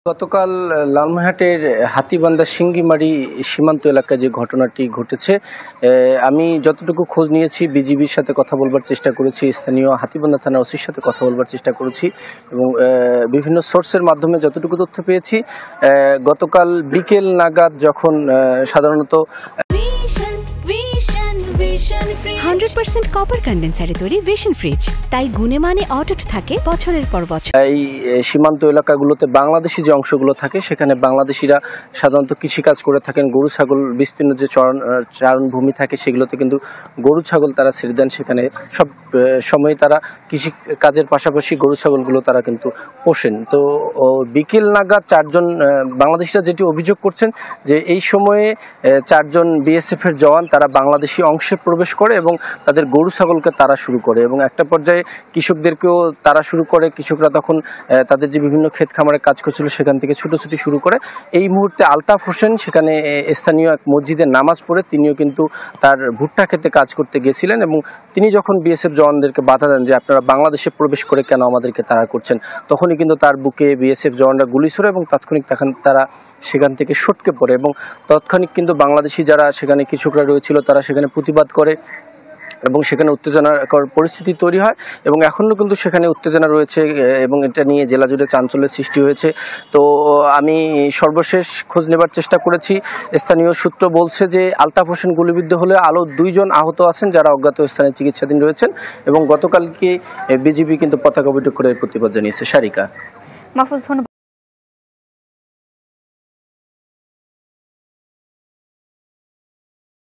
গতকাল লালমনিরহাটের হাতীবান্ধা সিঙ্গিমারি সীমান্ত এলাকায় যে ঘটনাটি ঘটেছে, আমি যতটুকু খোঁজ নিয়েছি বিজিবির সাথে কথা বলবার চেষ্টা করেছি, স্থানীয় হাতীবান্ধা থানার ওসির সাথে কথা বলবার চেষ্টা করেছি এবং বিভিন্ন সোর্সের মাধ্যমে যতটুকু তথ্য পেয়েছি, গতকাল বিকেল নাগাদ যখন সাধারণত 100% কপার কন্ডেন্সারে তৈরি ভিশন ফ্রিজ, তাই গুণে মানে অটুট থাকে বছরের পর বছর। এই সীমান্ত এলাকাগুলোতে বাংলাদেশি যে অংশগুলো থাকে সেখানে বাংলাদেশিরা সাধারণত কৃষিকাজ করে থাকেন। গরু ছাগল বিস্তীর্ণ যে চারণভূমি থাকে সেগুলোতে কিন্তু গরু ছাগল তারা ছেড়ে দেন, সেখানে সব সময় তারা কৃষি কাজের পাশাপাশি গরু ছাগলগুলো তারা কিন্তু পোষেন। তো বিকেল নাগাদ চারজন বাংলাদেশিরা যেটি অভিযোগ করছেন যে এই সময়ে চারজন বিএসএফ এর জওয়ান তারা বাংলাদেশি অংশে প্রবেশ করে এবং তাদের গরু ছাগলকে তারা শুরু করে এবং একটা পর্যায়ে কৃষকদেরকেও তারা শুরু করে। কৃষকরা তখন তাদের যে বিভিন্ন ক্ষেত খামারে কাজ করছিল সেখান থেকে ছুটোছুটি শুরু করে। এই মুহূর্তে আলতাফ হোসেন সেখানে স্থানীয় এক মসজিদে নামাজ পড়ে তিনিও কিন্তু তার ভুট্টা খেতে কাজ করতে গিয়েছিলেন এবং তিনি যখন বিএসএফ জওয়ানদেরকে বাধা দেন যে আপনারা বাংলাদেশে প্রবেশ করে কেন আমাদেরকে তাড়া করছেন, তখনই কিন্তু তার বুকে বিএসএফ জওয়ানরা গুলি ছোড়ে এবং তাৎক্ষণিক তারা সেখান থেকে সটকে পড়ে এবং তৎক্ষণিক কিন্তু বাংলাদেশি যারা সেখানে কৃষকরা রয়েছিল তারা সেখানে প্রতিবাদ করে এবং সেখানে উত্তেজনাকর পরিস্থিতি তৈরি হয় এবং এখনও কিন্তু সেখানে উত্তেজনা রয়েছে এবং এটা নিয়ে জেলা জুড়ে চাঞ্চল্যের সৃষ্টি হয়েছে। তো আমি সর্বশেষ খোঁজ নেবার চেষ্টা করেছি, স্থানীয় সূত্র বলছে যে আলতাফ হোসেন গুলিবিদ্ধ হলে আরও 2 জন আহত আছেন যারা অজ্ঞাত স্থানে চিকিৎসাধীন রয়েছেন এবং গতকালকে বিজিবি কিন্তু পতাকা বৈঠক করে প্রতিবাদ জানিয়েছে। সারিকা। মাহফুজ, ধন্যবাদ।